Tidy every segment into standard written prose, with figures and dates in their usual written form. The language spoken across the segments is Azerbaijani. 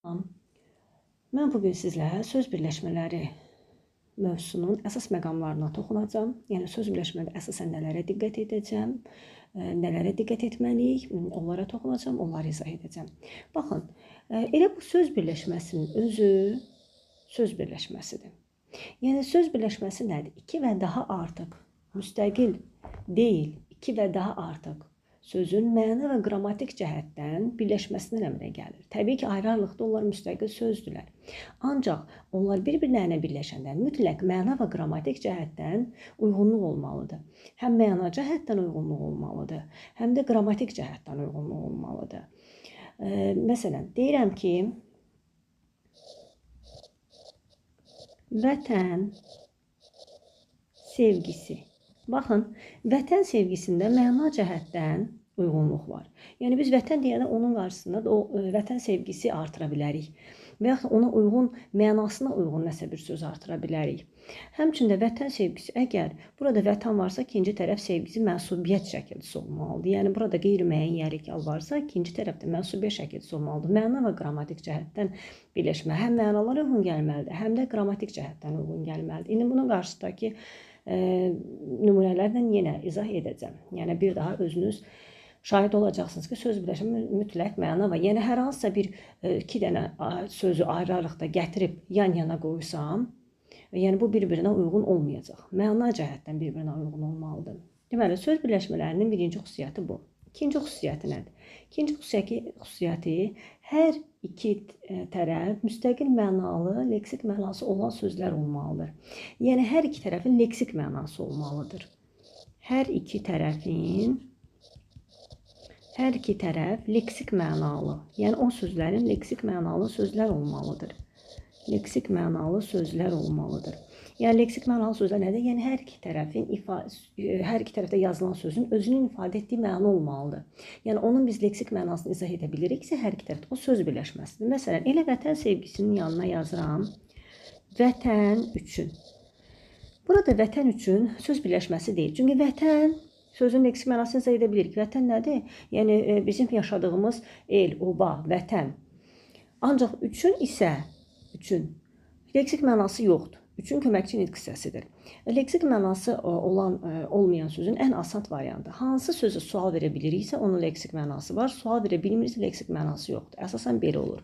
Mən bugün sizlərə söz birləşmələri mövzusunun əsas məqamlarına toxunacağam. Yəni söz birləşmələrində əsasən nələrə diqqət edəcəm, nələrə diqqət etməliyik, onlara toxunacağam, onları izah edəcəm. Baxın, elə bu söz birləşməsinin özü söz birləşməsidir. Yəni söz birləşməsi nədir? 2 və daha artıq müstəqil deyil, 2 və daha artıq sözün məna və qrammatik cəhətdən birləşməsindən əmələ gəlir. Təbii ki, ayrı-ayrılıqda onlar müstəqil sözdürlər. Ancaq onlar bir-birlərinə birləşəndə mütləq məna və qrammatik cəhətdən uyğunluq olmalıdır. Həm məna cəhətdən uyğunluq olmalıdır, həm də qrammatik cəhətdən uyğunluq olmalıdır. Məsələn, deyirəm ki, vətən sevgisi. Baxın, vətən sevgisində məna cəhətdən uyğunluq var. Yəni biz vətən deyəndə onun qarşısında da o vətən sevgisi artıra bilərik. Və yaxud ona uyğun, mənasına uyğun nəsə bir söz artıra bilərik. Həmçində vətən sevgisi, əgər burada vətən varsa, ikinci tərəf sevgisi mənsubiyyət şəkilçisi olmalıdır. Yəni burada qeyri-müəyyən varsa, ikinci tərəfdə mənsubiyyət şəkilçisi olmalıdır. Məna və qrammatik cəhətdən birləşmə həm mənalara uyğun gəlməlidir, həm də qrammatik cəhətdən uyğun gəlməlidir. İndi bunun qarşısındakı nümunələrlə yenə izah edəcəm. Yəni bir daha özünüz şahid olacaqsınız ki, söz birləşmə mütləq məna var. Yəni hər hansısa bir 2 dənə sözü ayrı-ayrılıqda gətirib yan-yana qoysam, yəni bu bir-birinə uyğun olmayacaq. Məna cəhətdən bir-birinə uyğun olmalıdır. Deməli, söz birləşmələrinin birinci xüsusiyyəti bu. İkinci xüsusiyyəti nədir? İkinci xüsusiyyəti hər iki tərəf müstəqil mənalı, leksik mənası olan sözlər olmalıdır. Yəni hər iki tərəfin leksik mənası olmalıdır. Hər iki tərəf leksik mənalı, yəni o sözlərin leksik mənalı sözlər olmalıdır. Leksik mənalı sözlər olmalıdır. Yəni leksik mənalı sözlər nədir? Yəni hər iki tərəfdə yazılan sözün özünün ifadə etdiyi məna olmalıdır. Yəni onun biz leksik mənasını izah edə biliriksə, hər iki tərəfdə o söz birləşməsidir. Məsələn, elə vətən sevgisinin yanına yazıram vətən üçün. Burada vətən üçün söz birləşməsi deyil. Çünki vətən sözün leksik mənasını izah edə bilirik. Vətən nədir? Yəni bizim yaşadığımız el, oba, vətən. Ancaq üçün isə leksik mənası yoxdur. Üçün köməkçi nitq hissəsidir. Leksik mənası olmayan sözün ən asan variantı. Hansı sözü sual verə biliriksə, onun leksik mənası var. Sual verə bilmirsə, leksik mənası yoxdur. Əsasən belə olur.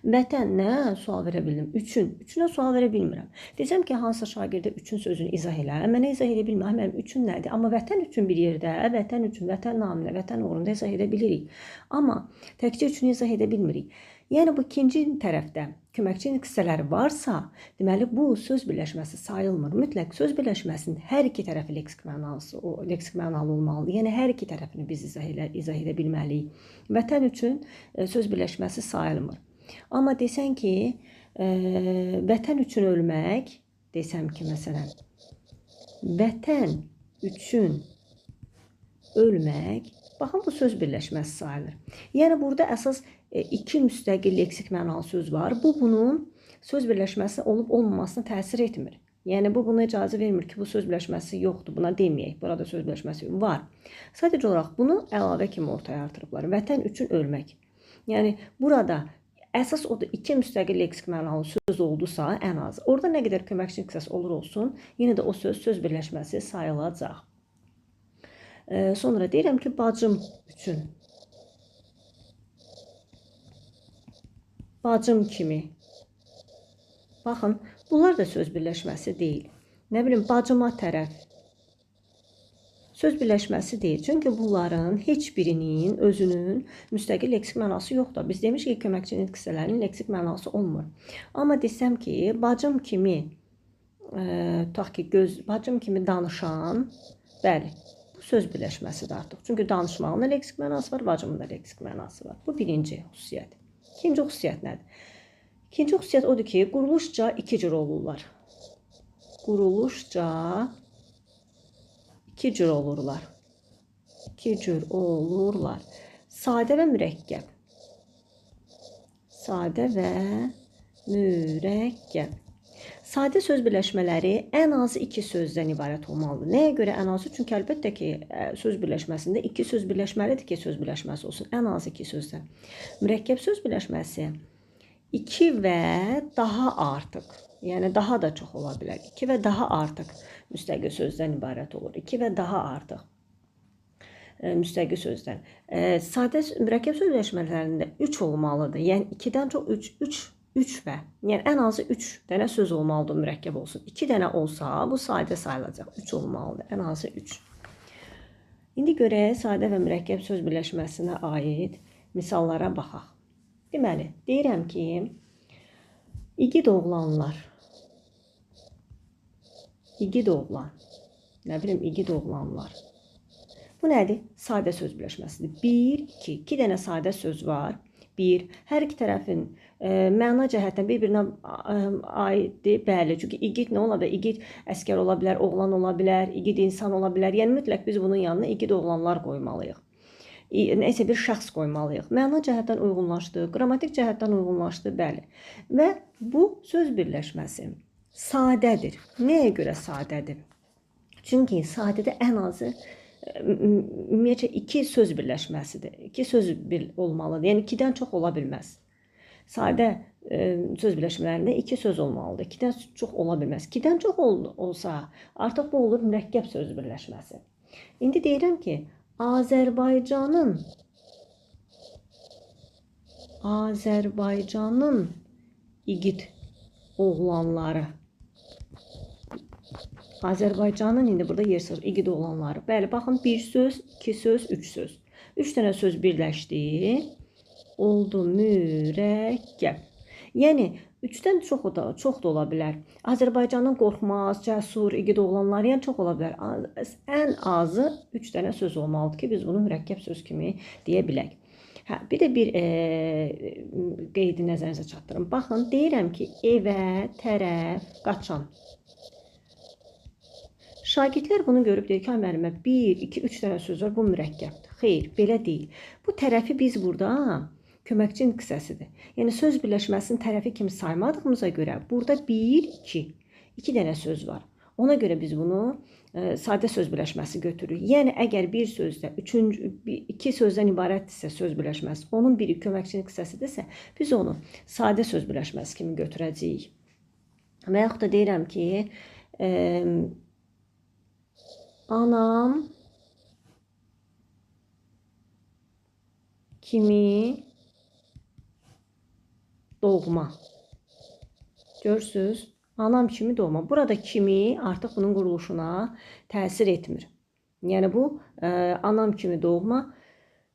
Vətən nə? Sual verə bildim. Üçünə sual verə bilmirəm. Desəm ki, hansısa şagirdə üçün sözünü izah elə. Mənə izah edə bilmirəm. Mənim üçün nədir? Amma vətən üçün bir yerdə, vətən üçün, vətən naminə, vətən uğrunda izah edə bilirik. Amma təkcə üçünü izah edə bilmirik. Yəni bu ikinci tərəfdə köməkçi hissələri varsa, deməli bu söz birləşməsi sayılmır. Mütləq söz birləşməsinin hər iki tərəfi leksik mənalı olmalıdır. Yəni hər iki tərəfini biz izah edə bilməliyik. Vətən üçün söz birləşməsi sayılmır. Amma desən ki, vətən üçün ölmək, desəm ki, məsələn, vətən üçün ölmək, baxın, bu söz birləşməsi sayılır. Yəni burada əsas 2 müstəqil leksik mənalı söz var. Bu bunun söz birləşməsi olub-olmamasına təsir etmir. Yəni bu buna icazə vermir ki, bu söz birləşməsi yoxdur, buna deməyək. Burada söz birləşməsi var. Sadəcə olaraq bunu əlavə kimi ortaya artırıblar. Vətən üçün ölmək. Yəni burada əsas odur, 2 müstəqil leksik mənalı söz oldusa ən az. Orada nə qədər köməkçi hissəsi olur olsun, yenə də o söz birləşməsi sayılacaq. Sonra deyirəm ki, bacım üçün. Bacım kimi. Baxın, bunlar da söz birləşməsi deyil. Nə bilim, bacıma tərəf. Söz birləşməsi deyil. Çünki bunların heç birinin özünün müstəqil leksik mənası yoxdur. Biz demişik ki, köməkçi nitq hissələrinin leksik mənası olmur. Amma desəm ki, bacım kimi, bacım kimi danışan, bəli, bu söz birləşməsidir artıq. Çünki danışmağın da leksik mənası var, bacımın da leksik mənası var. Bu birinci xüsusiyyət. İkinci xüsusiyyət nədir? İkinci xüsusiyyət odur ki, quruluşca 2 cür olurlar. Quruluşca 2 cür olurlar. 2 cür olurlar. Sadə və mürəkkəb. Sadə və mürəkkəb. Sadə söz birləşmələri ən azı 2 sözdən ibarət olmalıdır. Nəyə görə ən azı? Çünki əlbəttə ki, söz birləşməsində 2 söz birləşməlidir ki, söz birləşməsi olsun. Ən azı 2 sözdən. Mürəkkəb söz birləşməsi 2 və daha artıq, yəni daha da çox ola bilər. 2 və daha artıq müstəqil sözdən ibarət olur. 2 və daha artıq müstəqil sözdən. Sadə mürəkkəb sözləşmələrində 3 olmalıdır. Yəni 2-dən çox 3 və, yəni ən azı 3 dənə söz olmalıdır mürəkkəb olsun. 2 dənə olsa bu sadə sayılacaq. 3 olmalıdır, ən azı 3. İndi görək sadə və mürəkkəb söz birləşməsinə aid misallara baxaq. Deməli, deyirəm ki, igid oğlanlar, igid oğlan, nə bilim, igid oğlanlar. Bu nədir? Sadə söz birləşməsidir. 1, 2, 2 dənə sadə söz var. 1, hər iki tərəfin məna cəhətdən bir-birinə aiddir. Bəli, çünki igid nə ola bilər? İgid əskər ola bilər, oğlan ola bilər, igid insan ola bilər. Yəni mütləq biz bunun yanına igid oğlanlar qoymalıyıq. Nəysə bir şəxs qoymalıyıq. Məna cəhətdən uyğunlaşdı, qrammatik cəhətdən uyğunlaşdı, bəli. Və bu söz birləşməsi sadədir. Nəyə görə sadədir? Çünki sadədə ən azı ümumiyyətcə 2 söz birləşməsidir. 2 söz olmalıdır. Yəni 2-dən çox ola bilməz. Sadə söz birləşmələrində 2 söz olmalıdır. 2-dən çox ola bilməz. 2-dən çox olsa, artıq bu olur mürəkkəb söz birləşməsi. İndi deyirəm ki, Azərbaycanın igid oğlanları. Azərbaycanın indi burada yer sır, igid oğlanları. Bəli, baxın, 1 söz, 2 söz, 3 söz. 3 dənə söz birləşdi, oldu mürəkkəb. Yəni 3-dən çox da ola bilər. Azərbaycanın qorxmaz, cəsur, igid oğlanları, yəni çox ola bilər. Ən azı 3 dənə söz olmalıdır ki, biz bunu mürəkkəb söz kimi deyə bilək. Hə, bir də bir qeydi nəzərinizə çatdırım. Baxın, deyirəm ki, evə tərəf qaçan. Şagirdlər bunu görüb deyir ki, müəllimə 1, 2, 3 dənə söz var, bu mürəkkəbdir. Xeyr, belə deyil. Bu tərəfi biz burada köməkçi qissəsidir. Yəni söz birləşməsinin tərəfi kimi saymadığımıza görə burada 1, 2 dənə söz var. Ona görə biz bunu sadə söz birləşməsi götürürük. Yəni əgər bir sözdə 2 sözdən ibarətdirsə söz birləşməsi, onun biri köməkçinin qissəsidirsə, biz onu sadə söz birləşməsi kimi götürəcəyik. Və yaxud da deyirəm ki, anam kimi doğma. Görürsünüz? Anam kimi doğma. Burada kimi artıq bunun quruluşuna təsir etmir. Yəni bu anam kimi doğma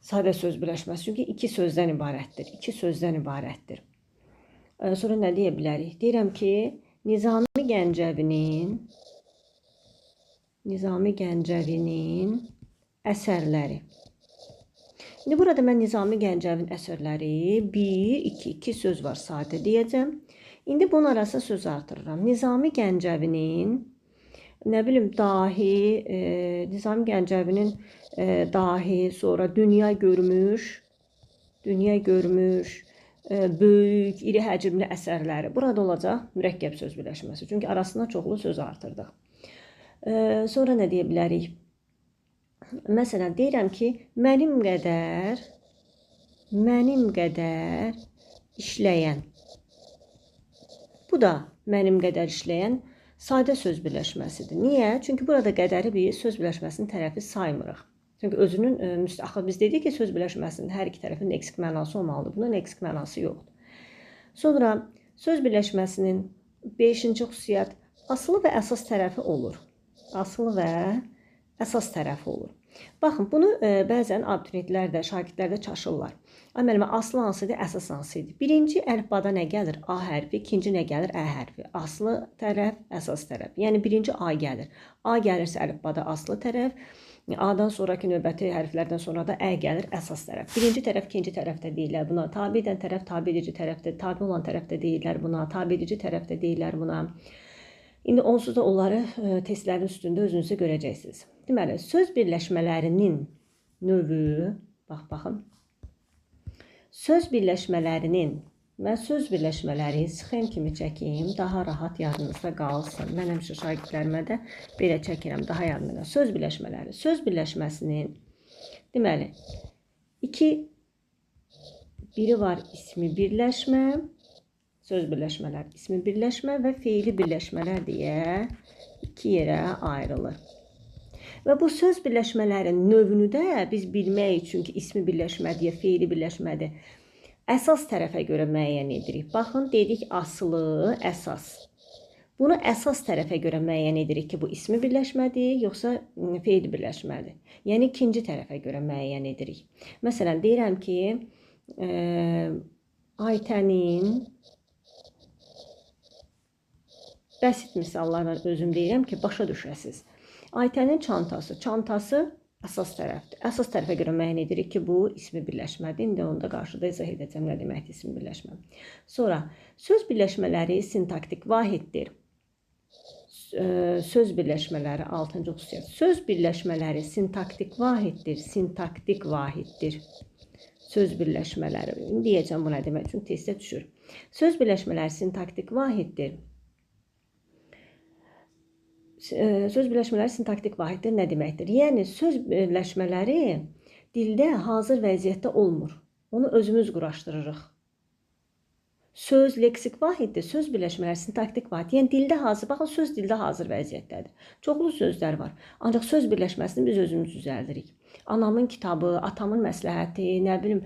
sadə söz birləşməsi. Çünki 2 sözdən ibarətdir. 2 sözdən ibarətdir. Sonra nə deyə bilərik? Deyirəm ki, Nizami Gəncəvinin əsərləri. İndi burada mən Nizami Gəncəvinin əsərləri 1, 2 söz var sadə deyəcəm. İndi bunun arasında söz artırıram. Nizami Gəncəvinin, nə bilim, Nizami Gəncəvinin dahi, sonra dünya görmüş, böyük, iri həcmli əsərləri. Burada olacaq mürəkkəb söz birləşməsi. Çünki arasında çoxlu söz artırdıq. Sonra nə deyə bilərik? Məsələn, deyirəm ki, mənim qədər işləyən. Bu da mənim qədər işləyən sadə söz birləşməsidir. Niyə? Çünki burada qədəri bir söz birləşməsinin tərəfi saymırıq. Çünki özünün, axı biz dedik ki, söz birləşməsinin hər iki tərəfinin eksik mənası olmalıdır. Bunun eksik mənası yoxdur. Sonra söz birləşməsinin 5-ci xüsusiyyət asılı və əsas tərəfi olur. Asılı və əsas tərəfi olur. Baxın, bunu bəzən abituriyentlər də, şagirdlər də çaşırlar. Müəllimə, aslı hansıdır, əsas hansıdır? Birinci əlifbada nə gəlir? A hərfi, ikinci nə gəlir? Ə hərfi. Aslı tərəf, əsas tərəf. Yəni birinci A gəlir. A gəlirsə əlifbada aslı tərəf, A-dan sonraki növbəti hərflərdən sonra da Ə gəlir, əsas tərəf. Birinci tərəf, ikinci tərəfdə deyirlər buna. Tabi edən tərəf, tabi edici tərəfdə, tabi olan tərəfdə deyirlər buna. Tabi edici tərəfdə deyirlər buna. İndi onsuz da onları testlərin üstündə özünüzə görəcəksiniz. Deməli, söz birləşmələrinin növü, baxın, söz birləşmələrinin və söz birləşmələri sxem kimi çəkim, daha rahat yadınızda qalsın. Mən həmişə şagirdlərimə də belə çəkirəm, daha yadınızda. Söz birləşmələri. Söz birləşməsinin, deməli, biri var ismi birləşmə, söz birləşmələr, ismi birləşmə və feili birləşmələr deyə iki yerə ayrılır. Və bu söz birləşmələrin növünü də biz bilmək üçün ki, ismi birləşmədir, feili birləşmədir, əsas tərəfə görə müəyyən edirik. Baxın, dedik aslı, əsas. Bunu əsas tərəfə görə müəyyən edirik ki, bu ismi birləşmədir, yoxsa feili birləşmədir. Yəni, ikinci tərəfə görə müəyyən edirik. Məsələn, deyirəm ki, Aytənin, bəsit misallarla özüm deyirəm ki, başa düşəsiz. Aytənin çantası əsas tərəfdir. Əsas tərəfə görə müəyyən edirik ki, bu ismi birləşmədir. İndi onu da qarşıda izah edəcəm, nə deməkdir ismi birləşmə. Sonra, söz birləşmələri sintaktik vahiddir. Söz birləşmələri 6-cı xüsusiyyət. Söz birləşmələri sintaktik vahiddir. Sintaktik vahiddir. Söz birləşmələri. Deyəcəm bu nə demək üçün testə düşür. Söz birləşmələri sintaktik vahiddir. Söz birləşmələri sintaktik vahiddir nə deməkdir? Yəni, söz birləşmələri dildə hazır vəziyyətdə olmur. Onu özümüz quraşdırırıq. Söz leksik vahiddir, söz birləşmələri sintaktik vahid. Yəni, dildə hazır, baxın, söz dildə hazır vəziyyətdədir. Çoxlu sözlər var. Ancaq söz birləşməsini biz özümüz düzəldirik. Anamın kitabı, atamın məsləhəti, nə bilim,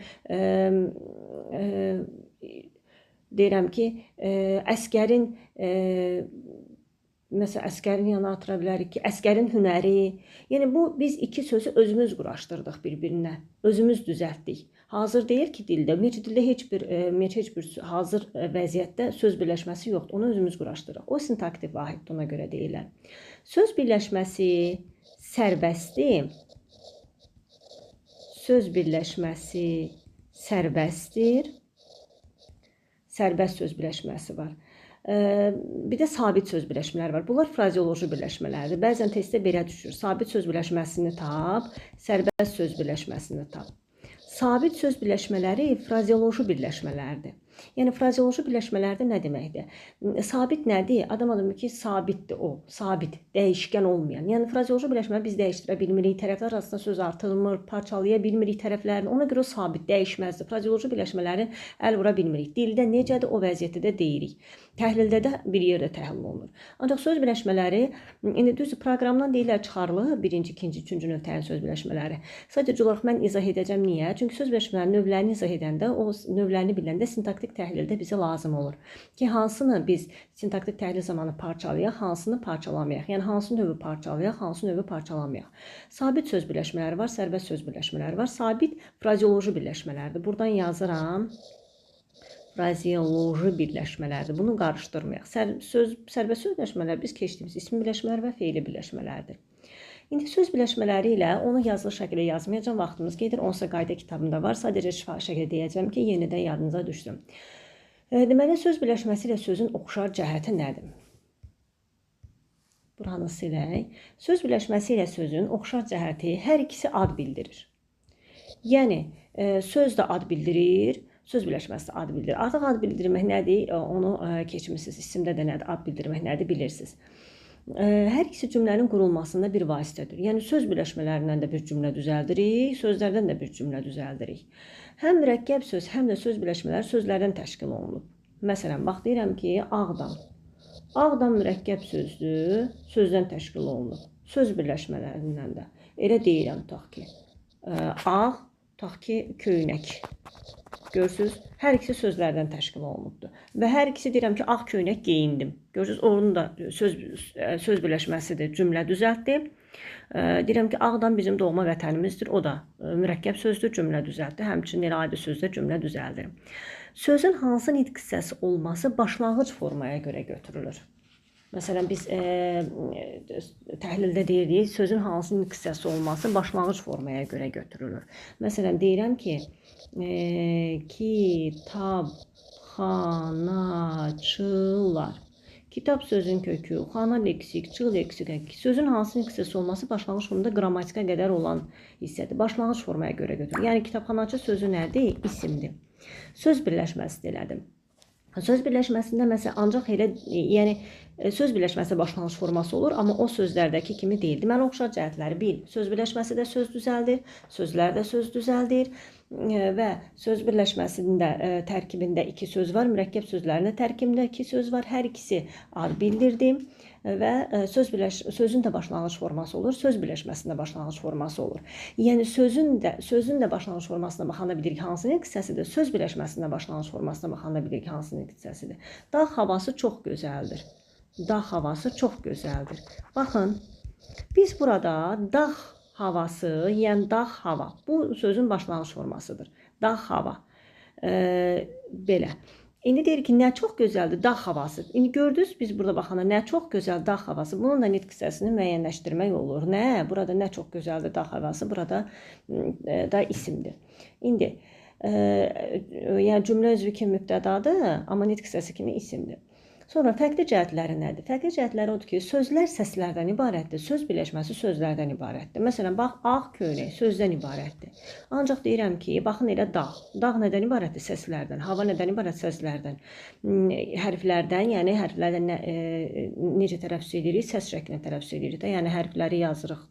deyirəm ki, əsgərin, məsələn, əsgərin yanına atıra bilərik ki, əsgərin hünəri. Yəni, bu, biz iki sözü özümüz quraşdırdıq bir-birinə, özümüz düzəltdik. Hazır deyil ki, dildə, ümumiyyətlə dildə heç bir hazır vəziyyətdə söz birləşməsi yoxdur, onu özümüz quraşdırırıq. O sintaktik vahiddir, ona görə deyirlər. Söz birləşməsi sərbəstdir. Söz birləşməsi sərbəstdir. Sərbəst söz birləşməsi var. Bir də sabit söz birləşmələri var. Bunlar frazeoloji birləşmələrdir. Bəzən testdə belə düşür. Sabit söz birləşməsini tap, sərbəst söz birləşməsini tap. Sabit söz birləşmələri frazeoloji birləşmələrdir. Yəni, frazeoloji birləşmələrdə nə deməkdir? Sabit nədir? Adam adamı ki, sabitdir o, sabit, dəyişkən olmayan. Yəni, frazeoloji birləşmələri biz dəyişdirə bilmirik, tərəflər arasında söz artırılmır, parçalaya bilmirik tərəflərini, ona görə o sabit, dəyişməzdir. Frazeoloji birləşmələri əl vura bilmirik. Dildə necədir, o vəziyyətdə də deyirik. Təhlildə də bir yerdə təhlil olunur. Ancaq söz birləşmələri, indi düzdür, proqramdan deyirlər çıxarılır, birinci, ikinci, üçüncü növtəyin söz birləşmələri. Sadəcə olaraq mən izah edəcəm, niyə? Çünki söz birləşmələrinin növlərini izah edəndə, o növlərini biləndə sintaktik təhlildə bizə lazım olur ki, hansını biz sintaktik təhlil zamanı parçalayaq, hansını parçalamayaq. Yəni, hansı növü parçalayaq, hansı növü parçalamayaq. Sabit söz birləşmələri var, sərbəst söz birləşmələri var. Sabit frazeoloji birləşmələrdir. Buradan yazıram. Frazeoloji birləşmələrdir. Bunu qarışdırmayaq. Sərbəst söz birləşmələri biz keçdiyimiz ismi birləşmələr və feili birləşmələrdir. İndi söz birləşmələri ilə onu yazılı şəkildə yazmayacağım, vaxtımız gedir. Onsa qayda kitabında var. Sadəcə şifahi şəkildə deyəcəm ki, yenidən yadınıza düşsün. Deməli, söz birləşməsi ilə sözün oxşar cəhəti nədir? Buranı silək. Söz birləşməsi ilə sözün oxşar cəhəti hər ikisi ad bildirir. Yəni, söz də ad bildirir, söz birləşməsi də ad bildirir. Artıq ad bildirmək nədir? Onu keçmişsiniz. İsimdə də nədir? Ad bildirmək nədir? Bilirsiniz. Hər ikisi cümlənin qurulmasında bir vasitədir. Yəni, söz birləşmələrindən də bir cümlə düzəldirik, sözlərdən də bir cümlə düzəldirik. Həm mürəkkəb söz, həm də söz birləşmələri sözlərdən təşkil olunub. Məsələn, bax, deyirəm ki, Ağdam. Ağdam mürəkkəb sözdür, sözdən təşkil olunub. Söz birləşmələrindən də. Elə deyirəm, tutaq ki, ağ, tutaq ki, köynək. Görürsünüz, hər ikisi sözlərdən təşkil olunubdur. Və hər ikisi deyirəm ki, ağ köynək geyindim. Görürsünüz, onun da söz birləşməsidir, cümlə düzəltdi. Deyirəm ki, Ağdam bizim doğma vətənimizdir, o da mürəkkəb sözdür, cümlə düzəltdi. Həmçinin elə adi sözdə cümlə düzəldir. Sözün hansı nitq hissəsi olması başlanğıc formaya görə götürülür. Məsələn, biz təhlildə deyirik, sözün hansı nitq hissəsi olması başlanğıc formaya görə götürülür. Məsələn, deyirəm ki, kitabxanaçılar. Kitab sözün kökü, xana leksik, çığ leksik. Sözün hansı nitq hissəsi olması başlanğıc formada qrammatika qədər olan hissədir. Başlanğıc formaya görə götürülür. Yəni, kitabxanaçı sözü nədir? İsimdir. Söz birləşməsi elədim. Söz birləşməsində məsələn, ancaq elə, yəni, söz birləşməsi başlanğıc forması olur, amma o sözlərdəki kimi deyil. Deməli, oxşar cəhətləri bil. Söz birləşməsi də söz düzəldir, sözlər də söz düzəldir. və söz birləşməsində tərkibində 2 söz var. Mürəkkəb sözlərində tərkibində 2 söz var. Hər ikisi ad bildirdi və sözün də başlanğıc forması olur, söz birləşməsində başlanğıc forması olur. Yəni sözün də başlanğıc formasına baxanda bilirik hansının hissəsidir, söz birləşməsində başlanğıc formasına baxanda bilirik hansının hissəsidir. Dağ havası çox gözəldir. Dağ havası çox gözəldir. Baxın, biz burada dağ havası, yəni dağ hava. Bu sözün başlanğıc formasıdır. Dağ hava. Belə. İndi deyirik ki, nə çox gözəldir dağ havası. İndi gördünüz biz burada baxanda nə çox gözəl dağ havası. Bunun da nitq hissəsini müəyyənləşdirmək olur. Burada nə çox gözəldir dağ havası. Burada da isimdir. İndi yəni cümlə özü kimi mübtədadır, amma nitq hissəsi kimi isimdir. Sonra fərqli cəhətləri nədir? Fərqli cəhətləri odur ki, sözlər səslərdən ibarətdir, söz birləşməsi sözlərdən ibarətdir. Məsələn, bax, ağ köynək sözdən ibarətdir. Ancaq deyirəm ki, baxın elə dağ. Dağ nədən ibarətdir? Səslərdən. Hava nədən ibarət? Səslərdən. Hərflərdən, yəni hərflərdən necə tələffüz edirik? Səs şəklinə tələffüz edirik də. Yəni hərfləri yazırıq,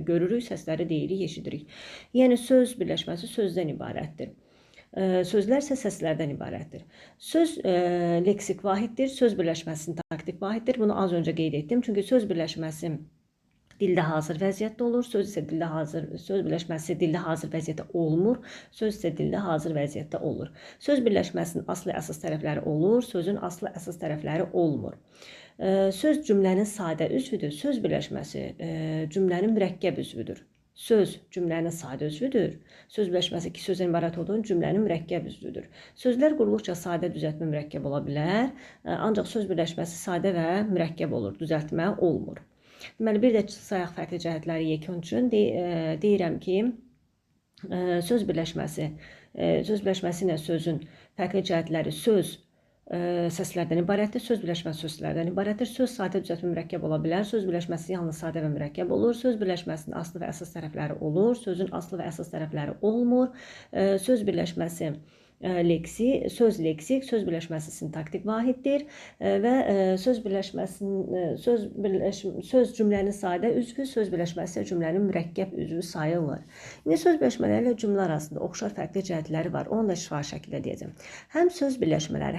görürük, səsləri deyirik, eşidirik. Yəni söz birləşməsi sözdən ibarətdir. Sözlər isə səslərdən ibarətdir. Söz leksik vahiddir, söz birləşməsi sintaktik vahiddir. Bunu az öncə qeyd etdim. Çünki söz birləşməsi dildə hazır vəziyyətdə olur, söz birləşməsi dildə hazır vəziyyətdə olmur, söz isə dildə hazır vəziyyətdə olur. Söz birləşməsinin aslı əsas tərəfləri olur, sözün aslı əsas tərəfləri olmur. Söz cümlənin sadə üzvüdür, söz birləşməsi cümlənin mürəkkəb üzvüdür. Söz cümlənin sadə üzvüdür. Söz birləşməsi 2 sözdən ibarət olduğu cümlənin mürəkkəb üzvüdür. Sözlər qurulduqca sadə düzəltmə mürəkkəb ola bilər, ancaq söz birləşməsi sadə və mürəkkəb olur, düzəltmə olmur. Deməli, bir də sayaq fərqli cəhətləri yekun üçün deyirəm ki, söz birləşməsi ilə sözün fərqli cəhətləri söz səslərdən ibarətdir, söz birləşməsi sözlərdən ibarətdir. Söz sadə düzəltmə mürəkkəb ola bilər, söz birləşməsi yalnız sadə və mürəkkəb olur, söz birləşməsinin aslı və əsas tərəfləri olur, sözün aslı və əsas tərəfləri olmur, söz birləşməsi söz leksik, söz birləşməsi sintaktik vahiddir və söz cümlənin sadə üzvü, söz birləşməsi cümlənin mürəkkəb üzvü sayılır. İndi söz birləşmələri ilə cümlə arasında oxşar fərqli cəhətləri var. Onu da şifahi şəkildə deyəcəm. Həm söz birləşmələri